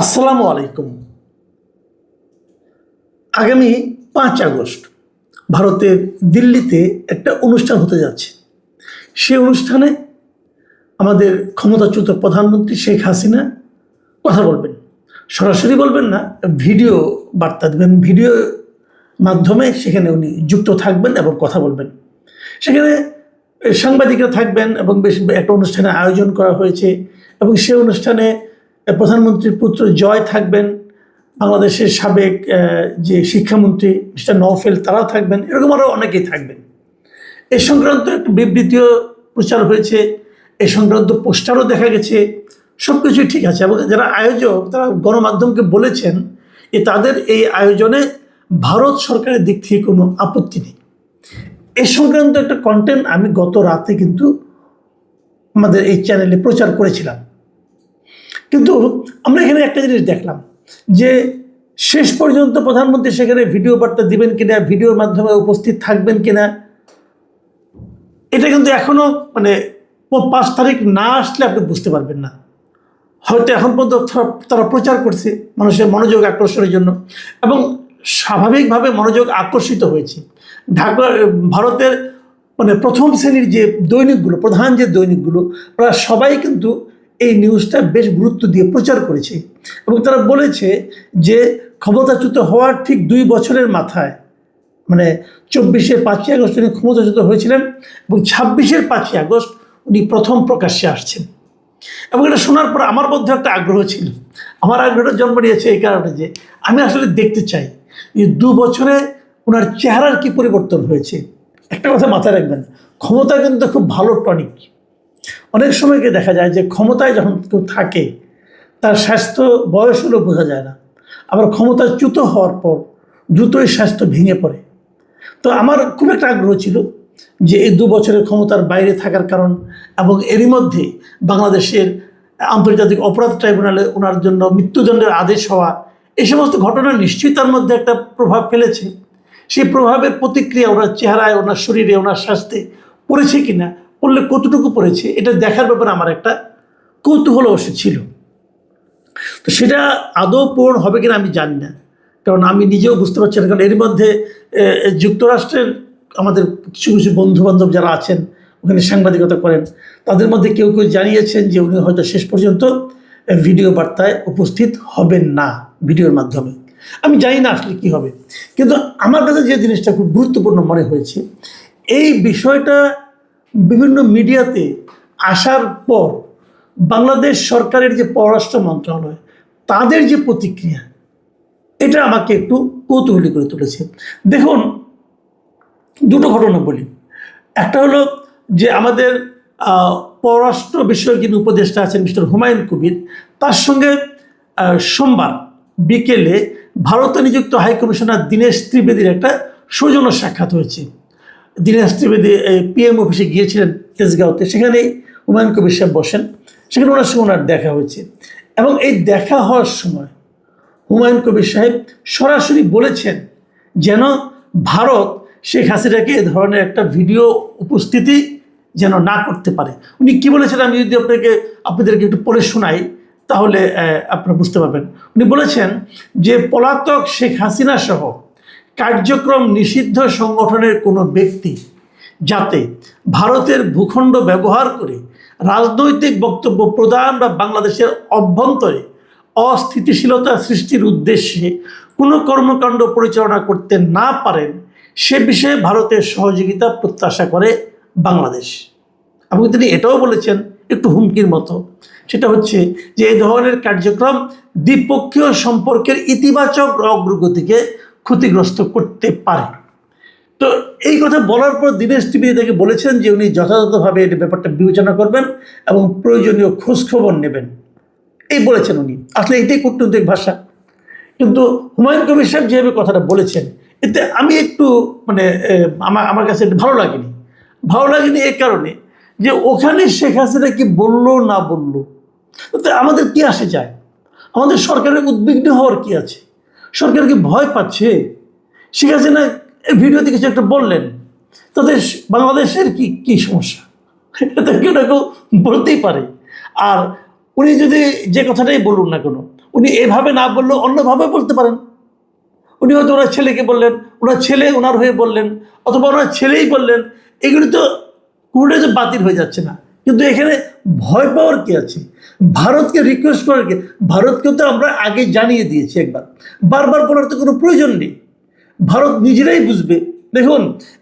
আসসালামু আলাইকুম। আগামী 5 আগস্ট ভারতের দিল্লিতে একটা অনুষ্ঠান হতে যাচ্ছে। সেই অনুষ্ঠানে আমাদের ক্ষমতাচ্যুত প্রধানমন্ত্রী শেখ হাসিনা কথা বলবেন। সরাসরি বলবেন না, ভিডিও বার্তা দেবেন, ভিডিও মাধ্যমে সেখানে উনি যুক্ত থাকবেন এবং কথা বলবেন। সেখানে সাংবাদিকরা থাকবেন এবং বেশ একটা অনুষ্ঠানের আয়োজন করা হয়েছে এবং সেই অনুষ্ঠানে প্রধানমন্ত্রীর পুত্র জয় থাকবেন, বাংলাদেশের সাবেক যে শিক্ষামন্ত্রী মিস্টার নওফেল তারাও থাকবেন, এরকম আরও অনেকেই থাকবেন। এই সংক্রান্ত একটা বিবৃতিও প্রচার হয়েছে, এই সংক্রান্ত পোস্টারও দেখা গেছে। সব কিছুই ঠিক আছে এবং যারা আয়োজক তারা গণমাধ্যমকে বলেছেন যে তাদের এই আয়োজনে ভারত সরকারের দিক থেকে কোনো আপত্তি নেই। এই সংক্রান্ত একটা কন্টেন্ট আমি গত রাতে কিন্তু আমাদের এই চ্যানেলে প্রচার করেছিলাম। কিন্তু আমরা এখানে একটা জিনিস দেখলাম যে শেষ পর্যন্ত প্রধানমন্ত্রী সেখানে ভিডিও বার্তা দিবেন কিনা, ভিডিওর মাধ্যমে উপস্থিত থাকবেন কিনা, এটা কিন্তু এখনও 5 তারিখ না আসলে আপনি বুঝতে পারবেন না। হয়তো এখন পর্যন্ত তারা প্রচার করছে মানুষের মনোযোগ আকর্ষণের জন্য এবং স্বাভাবিকভাবে মনোযোগ আকর্ষিত হয়েছে। ভারতের প্রথম শ্রেণীর যে দৈনিকগুলো, প্রধান যে দৈনিকগুলো, ওরা সবাই কিন্তু এই নিউজটা বেশ গুরুত্ব দিয়ে প্রচার করেছে এবং তারা বলেছে যে ক্ষমতাচ্যুত হওয়ার ঠিক 2 বছরের মাথায় 24-এর 5ই আগস্ট উনি ক্ষমতাচ্যুত হয়েছিলেন এবং 26-এর 5ই আগস্ট উনি প্রথম প্রকাশ্যে আসছেন। এবং এটা শোনার পর আমার মধ্যে একটা আগ্রহ ছিল। আমার আগ্রহটা জন্ম নিয়েছে এই কারণে যে আমি আসলে দেখতে চাই যে 2 বছরে ওনার চেহারার কি পরিবর্তন হয়েছে। একটা কথা মাথায় রাখবেন, ক্ষমতা কিন্তু খুব ভালো টনিক। অনেক সময়কে দেখা যায় যে ক্ষমতায় যখন কেউ থাকে তার স্বাস্থ্য বয়স হলেও বোঝা যায় না, আবার ক্ষমতাচ্যুত হওয়ার পর দ্রুতই স্বাস্থ্য ভেঙে পড়ে। তো আমার খুব একটা আগ্রহ ছিল যে এই 2 বছরের ক্ষমতার বাইরে থাকার কারণ এবং এরই মধ্যে বাংলাদেশের আন্তর্জাতিক অপরাধ ট্রাইব্যুনালে ওনার জন্য মৃত্যুদণ্ডের আদেশ হওয়া, এই সমস্ত ঘটনা নিশ্চয়ই তার মধ্যে একটা প্রভাব ফেলেছে। সেই প্রভাবের প্রতিক্রিয়া ওনার চেহারায়, ওনার শরীরে, ওনার স্বাস্থ্যে পড়েছে কিনা, পড়লে কতটুকু পড়েছে, এটা দেখার ব্যাপারে আমার একটা কৌতূহল অবশ্য ছিল। তো সেটা আদৌ পূরণ হবে কিনা আমি জানি না, কারণ আমি নিজেও বুঝতে পারছি না। কারণ এর মধ্যে যুক্তরাষ্ট্রের আমাদের কিছু কিছু বন্ধুবান্ধব যারা আছেন ওখানে সাংবাদিকতা করেন, তাদের মধ্যে কেউ কেউ জানিয়েছেন যে উনি হয়তো শেষ পর্যন্ত ভিডিও বার্তায় উপস্থিত হবেন না, ভিডিওর মাধ্যমে। আমি জানি না আসলে কী হবে, কিন্তু আমার কাছে যে জিনিসটা খুব গুরুত্বপূর্ণ মনে হয়েছে, এই বিষয়টা বিভিন্ন মিডিয়াতে আসার পর বাংলাদেশ সরকারের যে পররাষ্ট্র মন্ত্রণালয় তাদের যে প্রতিক্রিয়া, এটা আমাকে একটু কৌতূহলী করে তুলেছে। দেখুন, দুটো ঘটনা বলি। একটা হলো যে আমাদের পররাষ্ট্র বিষয়ক যিনি উপদেষ্টা আছেন মিস্টার হুমায়ুন কবির, তার সঙ্গে সোমবার বিকেলে ভারতে নিযুক্ত হাইকমিশনার দীনেশ ত্রিবেদীর একটা সৌজন্য সাক্ষাৎ হয়েছে। দীনেশ ত্রিবেদী পিএম অফিসে গিয়েছিলেন তেজগাঁওতে, সেখানেই হুমায়ুন কবির সাহেব বসেন, সেখানে ওনার সঙ্গে ওনার দেখা হয়েছে এবং এই দেখা হওয়ার সময় হুমায়ুন কবির সাহেব সরাসরি বলেছেন যেন ভারত শেখ হাসিনাকে এ ধরনের একটা ভিডিও উপস্থিতি যেন না করতে পারে। উনি কী বলেছেন আমি যদি আপনাদেরকে একটু পড়ে শোনাই তাহলে আপনারা বুঝতে পারবেন। উনি বলেছেন যে পলাতক শেখ হাসিনা সহ কার্যক্রম নিষিদ্ধ সংগঠনের কোনো ব্যক্তি যাতে ভারতের ভূখণ্ড ব্যবহার করে রাজনৈতিক বক্তব্য প্রদান বা বাংলাদেশের অভ্যন্তরে অস্থিতিশীলতা সৃষ্টির উদ্দেশ্যে কোনো কর্মকাণ্ড পরিচালনা করতে না পারেন সে বিষয়ে ভারতের সহযোগিতা প্রত্যাশা করে বাংলাদেশ। এবং তিনি এটাও বলেছেন একটু হুমকির মতো, সেটা হচ্ছে যে এই ধরনের কার্যক্রম দ্বিপক্ষীয় সম্পর্কের ইতিবাচক অগ্রগতিকে ক্ষতিগ্রস্ত করতে পারে। তো এই কথা বলার পর দীনেশ ত্রিবেদী তাকে বলেছেন যে উনি যথাযথভাবে এই ব্যাপারটা বিবেচনা করবেন এবং প্রয়োজনীয় খোঁজখবর নেবেন, এই বলেছেন উনি। আসলে এটাই কূটনৈতিক ভাষা। কিন্তু হুমায়ুন কবির সাহেব যেভাবে কথাটা বলেছেন, এতে আমি একটু আমার কাছে ভালো লাগেনি এই কারণে যে ওখানে শেখ হাসিনা কি বললো না বললো তাতে আমাদের কি আসে যায়। আমাদের সরকারের উদ্বিগ্ন হওয়ার কি আছে? সরকার কি ভয় পাচ্ছে? শেখ হাসিনা ভিডিওতে কিছু একটা বললেন, তাদের বাংলাদেশের কি সমস্যা? এটা কেউ না কেউ বলতেই পারে। আর উনি যদি যে কথাটাই বলুন না কেন, উনি এভাবে না বললেও অন্যভাবে বলতে পারেন। উনি হয়তো ওনার ছেলেকে বললেন, ওনার ছেলে ওনার হয়ে বললেন, অথবা ওনার ছেলেই বললেন। এগুলি তো কোনোটাই তো বাতিল হয়ে যাচ্ছে না। কিন্তু এখানে ভয় পাওয়ার কি আছে? ভারতকে রিকোয়েস্ট করার কি? ভারতকেও তো আমরা আগে জানিয়ে দিয়েছি একবার, বারবার বলার তো কোনো প্রয়োজন নেই। ভারত নিজেরাই বুঝবে। দেখুন,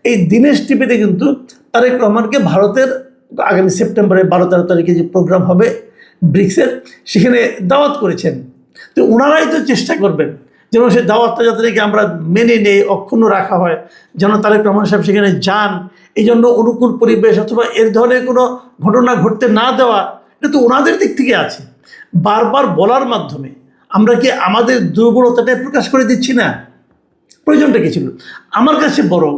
এই দিনেশ টিভিতে কিন্তু তারেক রহমানকে ভারতের আগামী সেপ্টেম্বরে 12-13 তারিখে যে প্রোগ্রাম হবে ব্রিক্সের, সেখানে দাওয়াত করেছেন। তো ওনারাই তো চেষ্টা করবেন যেন সেই দাওয়াতটা যাতে নাকি আমরা মেনে নেই, অক্ষুণ্ণ রাখা হয়, যেন তারেক রহমান সাহেব সেখানে যান। এই জন্য অনুকূল পরিবেশ অথবা এর ধরনের কোনো ঘটনা ঘটতে না দেওয়া, এটা তো ওনাদের দিক থেকে আছে। বারবার বলার মাধ্যমে আমরা কি আমাদের দুর্বলতাটাই প্রকাশ করে দিচ্ছি না? প্রয়োজনটা কী ছিল? আমার কাছে বরং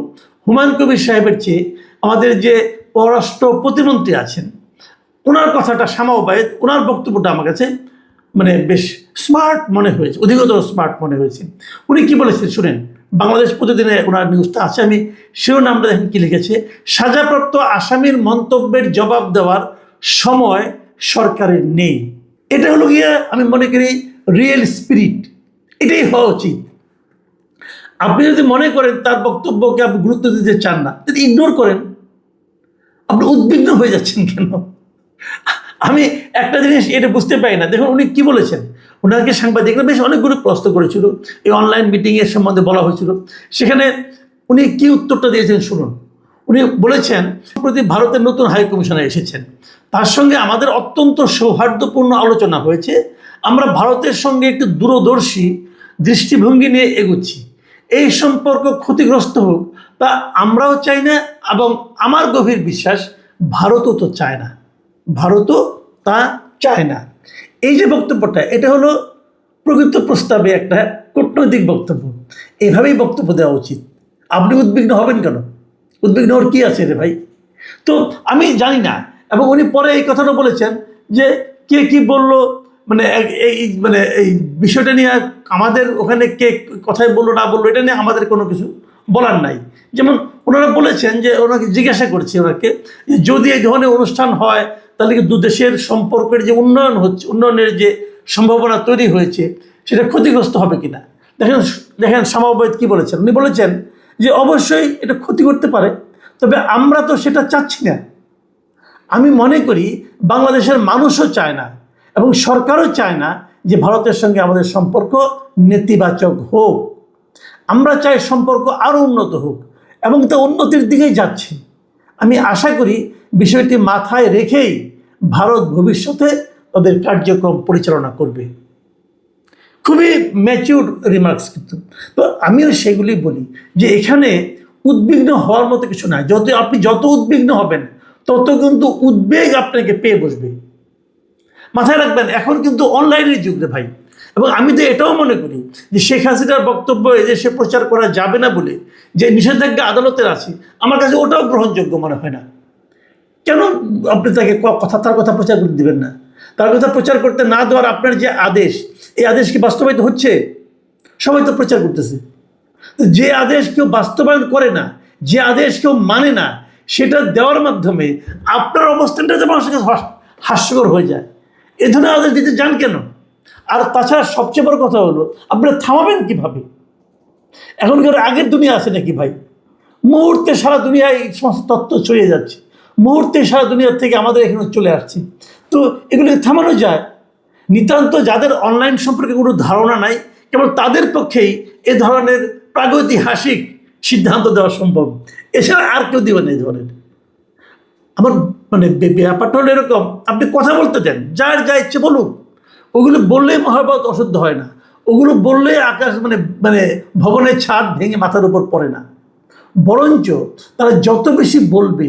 হুমায়ুন কবির সাহেবের চেয়ে আমাদের যে পররাষ্ট্র প্রতিমন্ত্রী আছেন, ওনার কথাটা সামাওবায়েদ, ওনার বক্তব্যটা আমার কাছে মানে বেশ স্মার্ট মনে হয়েছে, অধিকতর স্মার্ট মনে হয়েছে। উনি কি বলেছেন শুনেন, বাংলাদেশ প্রতিদিনে ওনার নিউজটা আছে, আমি শিরোনামটা দেখেন কি লিখেছে: সাজাপ্রাপ্ত আসামির মন্তব্যের জবাব দেওয়ার সময় সরকারের নেই। এটা হলো গিয়ে আমি মনে করি রিয়েল স্পিরিট, এটাই হওয়া উচিত। আপনি যদি মনে করেন তার বক্তব্যকে আপনি গুরুত্ব দিতে চান না, যদি ইগনোর করেন, আপনি উদ্বিগ্ন হয়ে যাচ্ছেন কেন? আমি একটা জিনিস এটা বুঝতে পারি না। দেখুন উনি কি বলেছেন, ওনাকে সাংবাদিকরা বেশ অনেকগুলো প্রশ্ন করেছিল, এই অনলাইন মিটিংয়ের সম্বন্ধে বলা হয়েছিল, সেখানে উনি কি উত্তরটা দিয়েছেন শুনুন। উনি বলেছেন, সম্প্রতি ভারতের নতুন হাই কমিশনার এসেছেন, তার সঙ্গে আমাদের অত্যন্ত সৌহার্দ্যপূর্ণ আলোচনা হয়েছে। আমরা ভারতের সঙ্গে একটু দূরদর্শী দৃষ্টিভঙ্গি নিয়ে এগোচ্ছি। এই সম্পর্ক ক্ষতিগ্রস্ত হোক তা আমরাও চাই না, এবং আমার গভীর বিশ্বাস ভারতও তো চায় না, ভারতও তা চায় না। এই যে বক্তব্যটা, এটা হলো প্রকৃত প্রস্তাবে একটা কূটনৈতিক বক্তব্য। এভাবেই বক্তব্য দেওয়া উচিত। আপনি উদ্বিগ্ন হবেন কেন? উদ্বিগ্ন হওয়ার কী আছে রে ভাই? তো আমি জানি না। এবং উনি পরে এই কথাটা বলেছেন যে কে কি বলল, মানে এই বিষয়টা নিয়ে আমাদের ওখানে কে কথাই বললো না বললো, এটা নিয়ে আমাদের কোনো কিছু বলার নাই। যেমন ওনারা বলেছেন যে ওনাকে জিজ্ঞাসা করছে ওনাকে, যদি এই ধরনের অনুষ্ঠান হয় তাহলে কি দুদেশের সম্পর্কের যে উন্নয়ন হচ্ছে, উন্নয়নের যে সম্ভাবনা তৈরি হয়েছে, সেটা ক্ষতিগ্রস্ত হবে কিনা। দেখেন দেখেন সামাওবায়েদ কী বলেছেন। উনি বলেছেন যে অবশ্যই এটা ক্ষতি করতে পারে, তবে আমরা তো সেটা চাচ্ছি না। আমি মনে করি বাংলাদেশের মানুষও চায় না এবং সরকারও চায় না যে ভারতের সঙ্গে আমাদের সম্পর্ক নেতিবাচক হোক। আমরা চাই সম্পর্ক আরও উন্নত হোক এবং তা উন্নতির দিকেই যাচ্ছে। আমি আশা করি বিষয়টি মাথায় রেখেই ভারত ভবিষ্যতে তাদের কার্যক্রম পরিচালনা করবে। খুবই ম্যাচিউর রিমার্কস কিন্তু। তো আমিও সেগুলি বলি যে এখানে উদ্বিগ্ন হওয়ার মতো কিছু নাই। আপনি যত উদ্বিগ্ন হবেন তত কিন্তু উদ্বেগ আপনাকে পেয়ে বসবে। মাথায় রাখবেন, এখন কিন্তু অনলাইনের যুগ রে ভাই। এবং আমি তো এটাও মনে করি যে শেখ হাসিনার বক্তব্য এদেশে প্রচার করা যাবে না বলে যে নিষেধাজ্ঞা আদালতের আছে, আমার কাছে ওটাও গ্রহণযোগ্য মনে হয় না। কেন আপনি তাকে তার কথা প্রচার করতে দেবেন না? তার কথা প্রচার করতে না দেওয়ার আপনার যে আদেশ, এই আদেশ কি বাস্তবায়িত হচ্ছে? সবাই তো প্রচার করতেছে। যে আদেশ কেউ বাস্তবায়ন করে না, যে আদেশ কেউ মানে না, সেটা দেওয়ার মাধ্যমে আপনার অবস্থানটা যে মানুষের কাছে হাস্যকর হয়ে যায়। এ ধরনের আদেশ দিতে যান কেন? আর তাছাড়া সবচেয়ে বড় কথা হলো, আপনারা থামাবেন কীভাবে? এখনকার আগের দুনিয়া আছে নাকি ভাই? মুহূর্তে সারা দুনিয়ায় এই সমস্ত তথ্য ছড়িয়ে যাচ্ছে, মুহূর্তে সারা দুনিয়ার থেকে আমাদের এখানে চলে আসছে। তো এগুলোকে থামানো যায়। নিতান্ত যাদের অনলাইন সম্পর্কে কোনো ধারণা নাই, কেবল তাদের পক্ষেই এ ধরনের প্রাগৈতিহাসিক সিদ্ধান্ত দেওয়া সম্ভব। এছাড়া আর কেউ দিবেন এই ধরনের। আমার মানে ব্যাপারটা হলো এরকম, আপনি কথা বলতে দেন, যার যা ইচ্ছে বলুক। ওগুলো বললেই মহাভারত অশুদ্ধ হয় না, ওগুলো বললেই আকাশ মানে ভবনের ছাদ ভেঙে মাথার উপর পড়ে না। বরঞ্চ তারা যত বেশি বলবে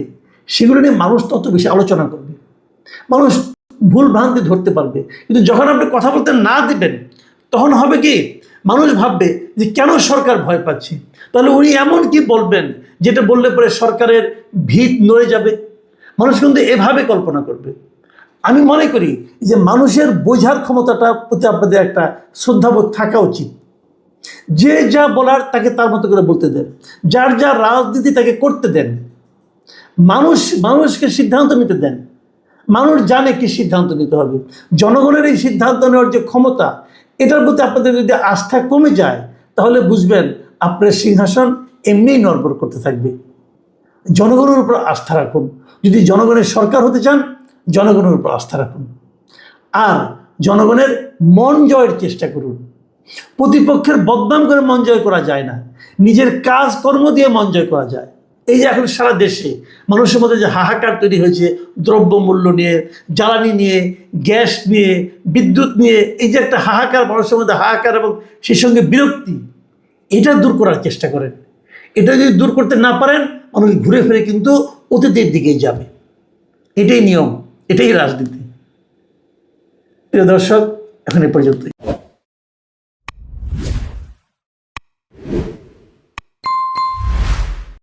সেগুলো নিয়ে মানুষ তত বেশি আলোচনা করবে, মানুষ ভুল ভ্রান্তি ধরতে পারবে। কিন্তু যখন আপনি কথা বলতে না দিবেন, তখন হবে কি, মানুষ ভাববে যে কেন সরকার ভয় পাচ্ছে, তাহলে উনি এমন কি বলবেন যেটা বললে পরে সরকারের ভিত নড়ে যাবে। মানুষ কিন্তু এভাবে কল্পনা করবে। আমি মনে করি যে মানুষের বোঝার ক্ষমতাটা প্রতি আপনাদের একটা শ্রদ্ধাবোধ থাকা উচিত। যে যা বলার তাকে তার মতো করে বলতে দেন, যার যা রাজনীতি তাকে করতে দেন। মানুষকে সিদ্ধান্ত নিতে দেন। মানুষ জানে কি সিদ্ধান্ত নিতে হবে। জনগণের এই সিদ্ধান্ত নেওয়ার যে ক্ষমতা, এটার প্রতি আপনাদের যদি আস্থা কমে যায় তাহলে বুঝবেন আপনার সিংহাসন এমনিই নড়বড় করতে থাকবে। জনগণের উপর আস্থা রাখুন। যদি জনগণের সরকার হতে চান, জনগণের উপর আস্থা রাখুন আর জনগণের মন জয়ের চেষ্টা করুন। প্রতিপক্ষের বদনাম করে মন জয় করা যায় না, নিজের কাজ কর্ম দিয়ে মন জয় করা যায়। এই যে এখন সারা দেশে মানুষের মধ্যে যে হাহাকার তৈরি হয়েছে দ্রব্যমূল্য নিয়ে, জ্বালানি নিয়ে, গ্যাস নিয়ে, বিদ্যুৎ নিয়ে, এই যে একটা হাহাকার, মানুষের মধ্যে হাহাকার এবং সেই সঙ্গে বিরক্তি, এটা দূর করার চেষ্টা করেন। এটা যদি দূর করতে না পারেন, মানুষ ঘুরে ফিরে কিন্তু অতীতের দিকেই যাবে। এটাই নিয়ম, এটাই রাজনীতি। প্রিয় দর্শক, এখন এ পর্যন্তই।